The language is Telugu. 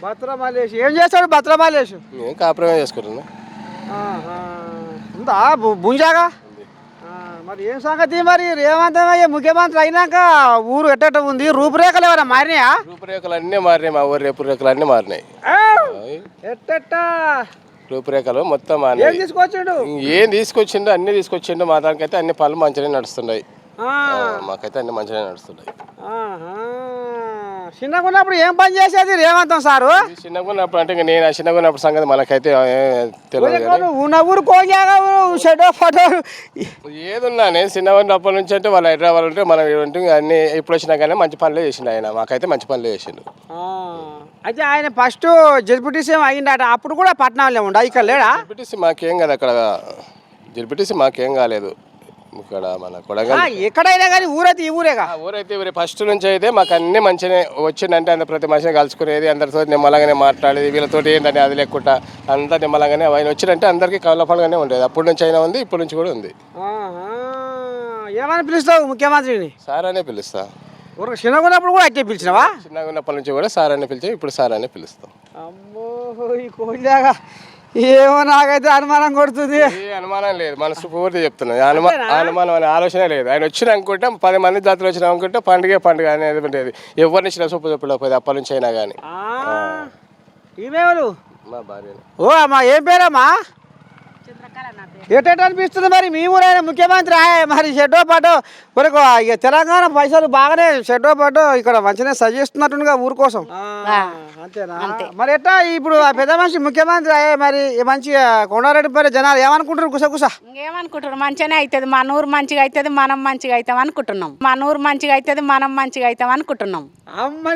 భద్రమాలేష్ ఏం చేస్తాడు భద్రమాలేష్? నేను కాపురమే చేసుకుంటున్నా. ఉందా భుంజాగా? మరి ఏం సంగతి మరి రేవంత్ ముఖ్యమంత్రి అయినాక ఊరు ఎట్ట ఉంది? రూపురేఖలు ఏమైనా మారినాయా? రూపురేఖలు అన్నీ మారినాయి. మా ఊరి రూపురేఖలు అన్నీ మారినాయి. ఎట్ట రూపురేఖలు మొత్తం ఏం మారినాయి. తీసుకొచ్చాడు? ఏం తీసుకొచ్చిండో అన్నీ తీసుకొచ్చిండు. మా దానికైతే అన్ని పనులు మంచిగానే నడుస్తున్నాయి. మాకైతే అన్ని మంచిగానే నడుస్తున్నాయి. చిన్నగా ఉన్నప్పుడు ఏం పని చేసేది రేవంతం సారు? చిన్నగా ఉన్నప్పుడు అంటే ఇంకా నేను చిన్నగా ఉన్నప్పుడు సంగతి మనకైతే తెలియదు కానీ ఉన్న ఊరు కోగాగా షెడో ఫోటో ఏదున్నా నేను చిన్నగా ఉన్నప్పటి నుంచి అంటే వాళ్ళు హైదరాబాద్ ఉంటే మనం ఉంటే అన్ని ఇప్పుడు వచ్చినా కానీ మంచి పనులే చేసిండు ఆయన. మాకైతే మంచి పనులే చేసిండు. అయితే ఆయన ఫస్ట్ జడ్పీటీసీ అయిందట, అప్పుడు కూడా పట్నంలో ఉండ, ఇక్కడ లేడా? జడ్పీటీసీ మాకేం కాదు. అక్కడ జడ్పీటీసీ మాకేం కాలేదు. ఇక్కడ మన కొడంగల్ ఎక్కడైనా కానీ ఊరైతే ఈ ఊరేగా. ఊరైతే ఊరే ఫస్ట్ నుంచి అయితే మాకు అన్ని మంచిగానే వచ్చిందంటే అందరు ప్రతి మనిషిని కలుసుకునేది, అందరితో నిమ్మలంగానే మాట్లాడేది, వీళ్ళతో ఏంటని అది లేకుండా అంతా నిమ్మలంగానే ఆయన వచ్చినంటే అందరికీ కళ్ళ పండుగనే ఉండేది. అప్పటి నుంచి అయినా ఉంది, ఇప్పటి నుంచి కూడా ఉంది. ఏమని పిలుస్తావు ముఖ్యమంత్రిని? సార్ అనే పిలుస్తా. చిన్నగా ఉన్నప్పుడు కూడా అయితే పిలిచినావా? చిన్నగా ఉన్నప్పటి నుంచి కూడా సార్ అనే పిలిచాం, ఇప్పుడు సార్ అనే పిలుస్తాం. అమ్మో ఈ కోళ్ళగా ఏమో నాకైతే అనుమానం కొడుతుంది. అనుమానం లేదు, మనసు పూర్తి చెప్తున్నాను. అనుమానం అనే ఆలోచన లేదు. ఆయన వచ్చిన అనుకుంటే 10 మంది జాతర వచ్చిన అనుకుంటే పండుగ అనేది ఉండేది. ఎవరిని ఇచ్చిన చెప్పలేకపోయింది అప్పటి నుంచి అయినా కానీ. ఈమెవరు? మా భార్య. ఓ అమ్మా, ఏం పేరమ్మా? ఎట్ట అనిపిస్తుంది మరి మీ ఊరైనా ముఖ్యమంత్రి మరి షెడ్డో పాటో వరకు ఇక తెలంగాణ పైసలు బాగానే షెడ్డో పాటో ఇక్కడ మంచిగా సజెస్తున్నట్టుగా ఊరు కోసం. అంతేనా? మరి ఎట్టా ఇప్పుడు పెద్ద మనిషి ముఖ్యమంత్రి మరి మంచిగా కొండారెడ్డిపల్లి జనాలు ఏమనుకుంటారు? గుసగుస ఏమనుకుంటారు? మంచిగానే అవుతుంది, మన ఊరు మంచిగా అవుతుంది, మనం మంచిగా అవుతాం అనుకుంటున్నాం. మన ఊరు మంచిగా అవుతుంది, మనం మంచిగా అవుతాం అనుకుంటున్నాం. అమ్మ